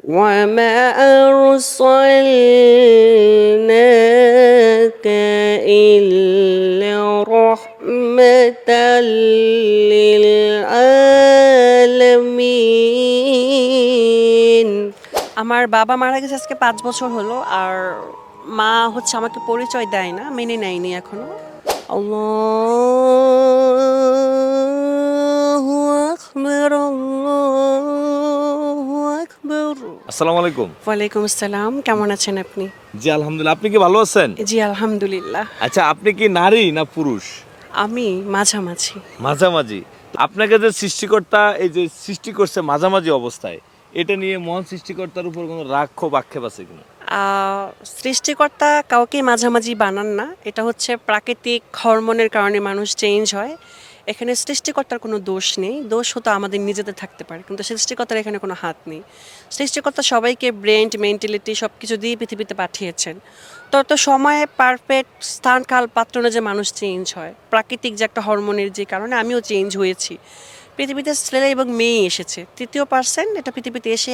وما أرسلناك إلا رحمة للعالمين. আমার বাবা মারা গেছে আজকে 5 বছর হলো, আর মা হচ্ছে আমাকে পরিচয় দেয় না, মেনে নেয়নি এখনো। আল্লাহু আকবার, আল্লাহু আকবার। আসসালামু আলাইকুম। ওয়ালাইকুম আসসালাম, কেমন আছেন আপনি? জি আলহামদুলিল্লাহ, আপনি কি ভালো আছেন? জি আলহামদুলিল্লাহ। আচ্ছা, আপনি কি নারী না পুরুষ? আমি মাঝামাঝি। মাঝামাঝি। আপনাকে যে সৃষ্টিকর্তা এই যে সৃষ্টি করছে মাঝামাঝি অবস্থায়, এটা নিয়ে মহান সৃষ্টিকর্তার উপর কোনো রাগ ক্ষোভ আক্ষেপ আছে কিনা? সৃষ্টিকর্তা কাউকে মাঝামাঝি বানান না, এটা হচ্ছে প্রাকৃতিক হরমোনের কারণে মানুষ চেঞ্জ হয়। এখানে সৃষ্টিকর্তার কোনো দোষ নেই, দোষ হতো আমাদের নিজেদের থাকতে পারে, কিন্তু সৃষ্টিকর্তার এখানে কোনো হাত নেই। সৃষ্টিকর্তা সবাইকে ব্রেন মেন্টালিটি সব কিছু দিয়ে পৃথিবীতে পাঠিয়েছেন। তত সময়ে পারফেক্ট স্থান কাল পাত্র যে মানুষ চেঞ্জ হয়, প্রাকৃতিক যে একটা হরমোনের যে কারণে আমিও চেঞ্জ হয়েছি। পৃথিবীতে ছেলে এবং মেয়ে এসেছে, তৃতীয় পার্সন এটা পৃথিবীতে এসে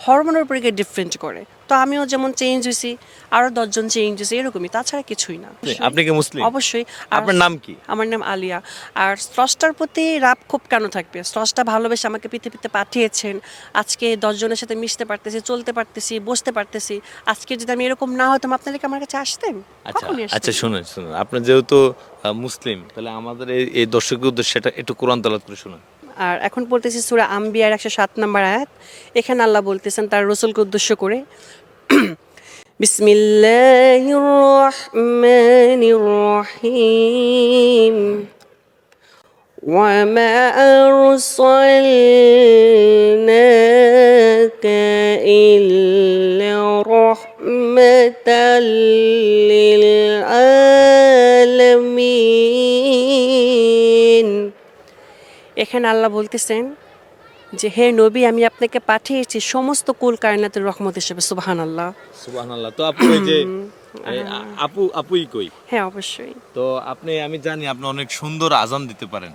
হরমোনের উপরে গিয়ে ডিফারেন্ট করে। তো আমিও যেমন চেঞ্জ হয়েছি, আরও 10 জন চেঞ্জ হয়েছে, এরকমই, তাছাড়া কিছুই না। আপনি কি মুসলিম? অবশ্যই। আপনার নাম কি? আমার নাম আলিয়া। আর স্রষ্টার প্রতি রাগ খুব কেন থাকবে? স্রষ্টা ভালোবেসে আমাকে পৃথিবীতে পাঠিয়েছেন। আজকে 10 জনের সাথে মিশতে পারতেছি, চলতে পারতেছি, বসতে পারতেছি। আজকে যদি আমি এরকম না হতাম, আপনারা কি আমার কাছে আসতেন? আচ্ছা কখনই আসতেন আচ্ছা, না। শুনুন শুনুন, আপনি যেহেতু মুসলিম, তাহলে আমাদের এই দর্শকের উদ্দেশ্যে একটু কোরআন তেলাওয়াত করে শুনুন। আর এখন পড়তেছি সূরা আম্বিয়ার 107 নম্বর আয়াত। এখানে আল্লাহ বলতেছেন তার রসুলকে উদ্দেশ্য করে, বিসমিল্লাহির রহমানির রহিম, وما أرسلناك إلا رحمة للعالمين. এখানে আল্লাহ বলতেছেন যে হে নবী, আমি আপনাকে পাঠিয়েছি সমস্ত কুল কায়নাতের রহমত হিসেবে। সুবহানাল্লাহ। সুবহানাল্লাহ। তো আপনি ওই যে আপুই কই? হ্যাঁ অবশ্যই। তো আমি জানি আপনি অনেক সুন্দর আজান দিতে পারেন।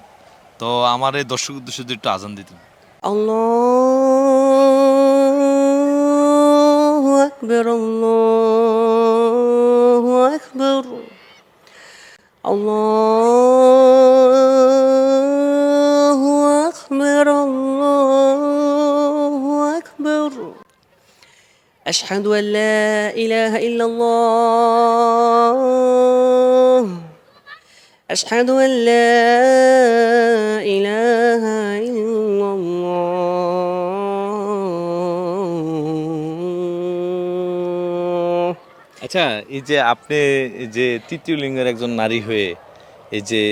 তো আমার এই দর্শক উদ্দেশ্যে যদি একটু আজান দিতেন। আল্লাহু আকবার, আল্লাহু আকবার, আল্লাহু আকবার, আল্লাহু আকবার। أشهد أن لا إله إلا الله، أشهد أن لا إله إلا الله. আচ্ছা, এই যে আপনি এই যে তৃতীয় লিঙ্গের একজন নারী হয়ে এই যে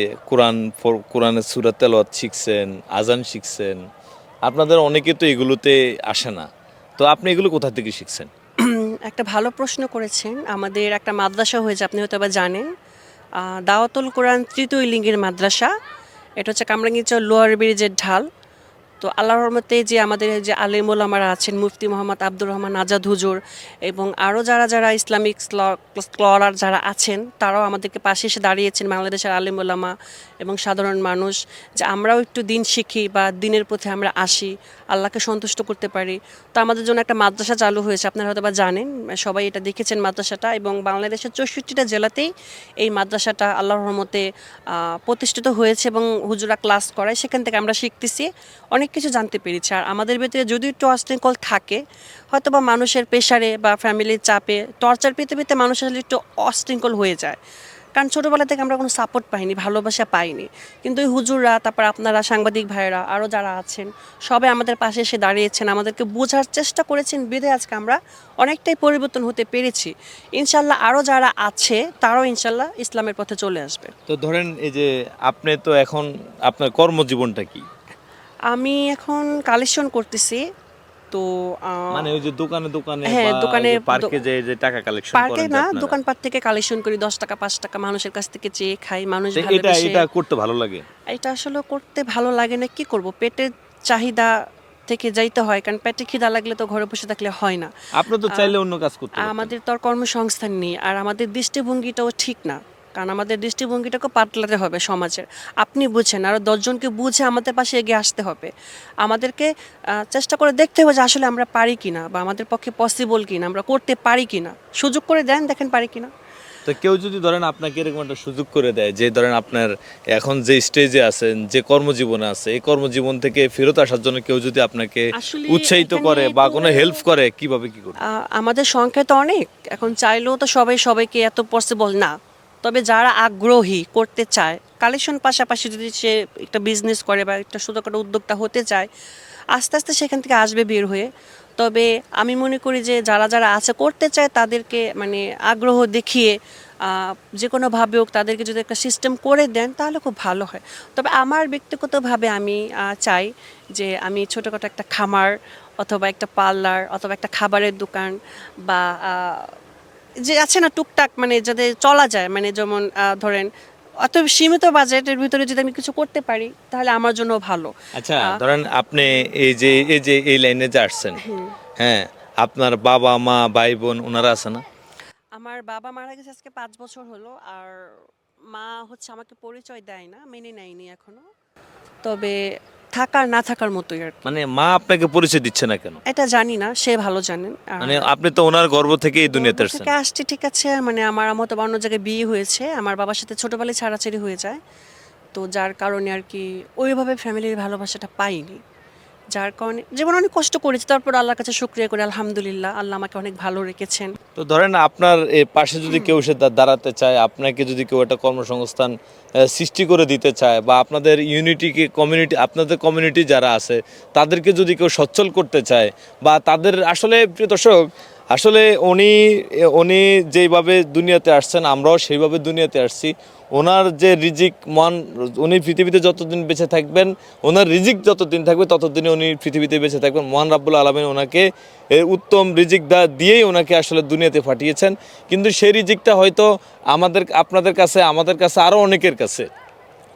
কোরআনের সূরা তেলাওয়াত শিখছেন, আজান শিখছেন, আপনাদের অনেকে তো এগুলোতে আসে না। তো আপনি এগুলো কোথা থেকে শিখছেন? একটা ভালো প্রশ্ন করেছেন। আমাদের একটা মাদ্রাসা হয়েছে, আপনি হয়তো বা জানেন, দাওয়াতুল কোরআন তৃতীয় লিঙ্গের মাদ্রাসা। এটা হচ্ছে কামরাঙ্গীরচর লোয়ার ব্রিজের ঢাল। তো আল্লাহর রহমতে যে আমাদের যে আলেম ওলামারা আছেন, মুফতি মোহাম্মদ আব্দুর রহমান আজাদ হুজুর এবং আরও যারা যারা ইসলামিক স্কলার যারা আছেন, তারাও আমাদেরকে পাশে এসে দাঁড়িয়েছেন, বাংলাদেশের আলেম ওলামা এবং সাধারণ মানুষ, যে আমরাও একটু দিন শিখি বা দিনের পথে আমরা আসি, আল্লাহকে সন্তুষ্ট করতে পারি। তো আমাদের জন্য একটা মাদ্রাসা চালু হয়েছে, আপনারা হয়তো বা জানেন, সবাই এটা দেখেছেন মাদ্রাসাটা, এবং বাংলাদেশের 64টা জেলাতেই এই মাদ্রাসাটা আল্লাহর রহমতে প্রতিষ্ঠিত হয়েছে এবং হুজুরা ক্লাস করায়, সেখান থেকে আমরা শিখতেছি, অনেক কিছু জানতে পেরেছি। আর আমাদের ভিতরে যদি একটু অশৃঙ্খল থাকে, হয়তো বা মানুষের প্রেশারে বা ফ্যামিলির চাপে টর্চার পেতে পেতে মানুষ আসলে একটু অশৃঙ্খল হয়ে যায়, কারণ ছোটোবেলা থেকে আমরা কোনো সাপোর্ট পাইনি, ভালোবাসা পাইনি। কিন্তু এই হুজুররা, তারপর আপনারা সাংবাদিক ভাইয়েরা, আরও যারা আছেন, সবাই আমাদের পাশে এসে দাঁড়িয়েছেন, আমাদেরকে বোঝার চেষ্টা করেছেন, বিধে আজকে আমরা অনেকটাই পরিবর্তন হতে পেরেছি। ইনশাল্লাহ আরও যারা আছে তারাও ইনশাল্লাহ ইসলামের পথে চলে আসবে। তো ধরেন, এই যে আপনি তো এখন আপনার কর্মজীবনটা কি? আমি এখন কালেকশন করতেছি। তো মানে ওই যে দোকানে দোকানে হ্যাঁ, বা দোকানে পার্কে যে টাকা কালেকশন পার্কে করেন যে না, আপনারা, দোকানপাট থেকে কালেকশন করি, 10 টাকা 5 টাকা মানুষের কাছ থেকে চেয়ে খাই, মানুষ তো এটা ভালোবেসে। এটা করতে ভালো লাগে? এটা আসলে করতে ভালো লাগে না, কি করব, পেটের চাহিদা থেকে যাইতে হয়, কারণ পেটে খিদা লাগলে তো ঘরে বসে থাকলে হয় না। আপনি তো চাইলে অন্য কাজ করতে পারতেন। আমাদের তো আর কর্মসংস্থান নেই, আর আমাদের দৃষ্টিভঙ্গিটাও ঠিক না। কারণ আমাদের দৃষ্টিভঙ্গিটাকে পাল্টাতে হবে সমাজের। আপনি বুঝেন, আরও 10 জনকে বুঝে আমাদের পাশে এগিয়ে আসতে হবে। আমাদেরকে চেষ্টা করে দেখতে হবে যে আসলে আমরা পারি কিনা, বা আমাদের পক্ষে পসিবল কিনা, আমরা করতে পারি কিনা। সুযোগ করে দেন, দেখেন পারি কিনা। তো কেউ যদি ধরেন আপনাকে এরকম একটা সুযোগ করে দেয় যে ধরেন আপনার এখন যে স্টেজে আছেন, যে কর্মজীবনে আছে, এই কর্মজীবন থেকে ফেরত আসার জন্য কেউ যদি আপনাকে আসলে উৎসাহিত এখানে করে বা কোনো তো- হেল্প করে, কিভাবে কি করবে? আমাদের সংখ্যা তো অনেক, এখন চাইলেও তো সবাইকে এত পসিবল না। তবে যারা আগ্রহী করতে চায়, কালেকশন পাশাপাশি যদি সে একটা বিজনেস করে বা একটা ছোটোখাটো উদ্যোক্তা হতে চায়, আস্তে আস্তে সেখান থেকে আসবে বের হয়ে। তবে আমি মনে করি যে যারা আছে করতে চায় তাদেরকে মানে আগ্রহ দেখিয়ে যে কোনোভাবে হোক তাদেরকে যদি একটা সিস্টেম করে দেন তাহলে খুব ভালো হয়। তবে আমার ব্যক্তিগতভাবে আমি চাই যে আমি ছোটোখাটো একটা খামার অথবা একটা পার্লার অথবা একটা খাবারের দোকান, বা যে আছে না টুকটাক, মানে যাতে চলা যায়, মানে যেমন ধরেন অত সীমিত বাজেটের ভিতরে যদি আমি কিছু করতে পারি তাহলে আমার জন্য ভালো। আচ্ছা, ধরেন আপনি এই যে এই লাইনে যে আসছেন, হ্যাঁ, আপনার বাবা মা ভাই বোন ওনারা আছে না? আমার বাবা মারা গেছে আজকে 5 বছর হলো, আর মা হচ্ছে আমাকে পরিচয় দেয় না, মেনে নেয়নি এখনো। তবে থাকার না থাকার মতোই আর কি। মানে মা আপনাকে পরিচয় দিচ্ছে না কেন? এটা জানি না, সে ভালো জানেন। মানে আপনি তো ওনার গর্ভ থেকে এই দুনিয়াতে গর্ভ আসছেন। থেকে আসছে ঠিক আছে, মানে আমার মতো অন্য জায়গায় বিয়ে হয়েছে, আমার বাবার সাথে ছোটবেলায় ছাড়াছাড়ি হয়ে যায়। তো যার কারণে আর কি ওইভাবে ফ্যামিলির ভালোবাসাটা পাইনি, যার কারণে জীবনে অনেক কষ্ট করেছি, তারপর আল্লাহর কাছে শুকরিয়া করি, আলহামদুলিল্লাহ আল্লাহ আমাকে অনেক ভালো রেখেছেন। তো ধরেন আপনার এই পাশে যদি কেউ এসে দাঁড়াতে চায়, আপনাকে যদি কেউ একটা কর্মসংস্থান সৃষ্টি করে দিতে চায়, বা আপনাদের আপনাদের কমিউনিটি যারা আছে তাদেরকে যদি কেউ সচ্ছল করতে চায়, বা তাদের আসলে প্রিয় দর্শক, আসলে উনি উনি যেইভাবে দুনিয়াতে আসছেন আমরাও সেইভাবে দুনিয়াতে আসছি। ওনার যে রিজিক উনি পৃথিবীতে যতদিন বেঁচে থাকবেন, ওনার রিজিক যতদিন থাকবে ততদিনে উনি পৃথিবীতে বেঁচে থাকবেন। মহান রাব্বুল আলামিন ওনাকে উত্তম রিজিক দিয়েই ওনাকে আসলে দুনিয়াতে পাঠিয়েছেন। কিন্তু সেই রিজিকটা হয়তো আপনাদের কাছে, আমাদের কাছে, আরও অনেকের কাছে।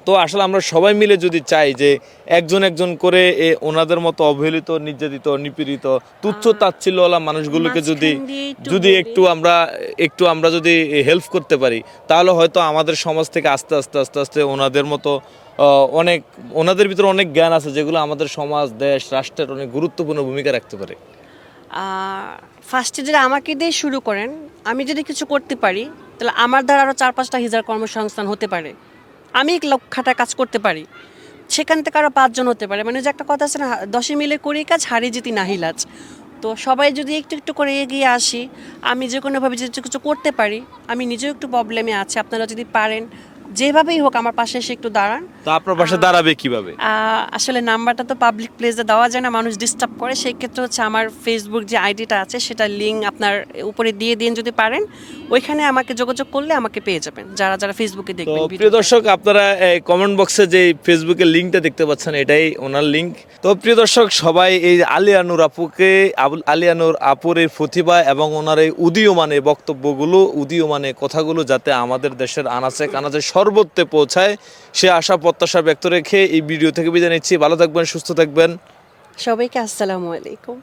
তো আসলে আমরা সবাই মিলে যদি চাই যে একজন করে ওনাদের মতো অবহেলিত, নির্যাতিত, নিপীড়িত, তুচ্ছ তাচ্ছিল্যওয়ালা মানুষগুলোকে যদি মাঝখান দিয়ে একটু যদি বলি। একটু আমরা যদি হেল্প করতে পারি, তাহলে হয়তো আমাদের সমাজ থেকে আস্তে আস্তে আস্তে আস্তে ওনাদের মতো অনেক, ওনাদের ভিতরে অনেক জ্ঞান আছে যেগুলো আমাদের সমাজ, দেশ, রাষ্ট্রের অনেক গুরুত্বপূর্ণ ভূমিকা রাখতে পারে। ফার্স্টে যদি আমাকে দিয়ে শুরু করেন, আমি যদি কিছু করতে পারি তাহলে আমার দ্বারা আরও 4-5টা হিজার কর্মসংস্থান হতে পারে। আমি 1 লাখ খাটা কাজ করতে পারি, সেখান থেকে আরও 5 জন হতে পারে। মানে যে একটা কথা আছে না, 10 মিলে করি কাজ, হারি জিতি নাহিলাজ। তো সবাই যদি একটু একটু করে এগিয়ে আসি, আমি যে কোনোভাবে যদি কিছু করতে পারি, আমি নিজেও একটু প্রবলেমে আছি, আপনারা যদি পারেন যেভাবেই হোক আমার পাশে এসে একটু দাঁড়ান। তো আপনার পাশে দাঁড়াবে কিভাবে? আসলে নাম্বারটা তো পাবলিক প্লেসে দেওয়া যায় না, মানুষ ডিস্টার্ব করে। সেই ক্ষেত্রে হচ্ছে আমার ফেসবুক যে আইডিটা আছে সেটা লিঙ্ক আপনার উপরে দিয়ে দিন যদি পারেন, ওইখানে আমাকে যোগাযোগ করলে আমাকে পেয়ে যাবেন, যারা ফেসবুকে তো দেখবেন প্রিয় দর্শক, আপনারা কমেন্ট বক্সে যে ফেসবুকের লিঙ্কটা দেখতে পাচ্ছেন, এটাই ওনার লিঙ্ক। তো প্রিয় দর্শক, সবাই এই আলিয়া নূর আলিয়া নূর আপুর এই প্রতিভা এবং ওনার এই উদীয়মান এই বক্তব্যগুলো, উদীয়মান এই কথাগুলো যাতে আমাদের দেশের আনাচে কানাচে সর্বত্রে পৌঁছায়, সে আশা প্রত্যাশা ব্যক্ত রেখে এই ভিডিও থেকে বিদায় নিচ্ছি। ভালো থাকবেন, সুস্থ থাকবেন। সবাইকে আসসালামু আলাইকুম।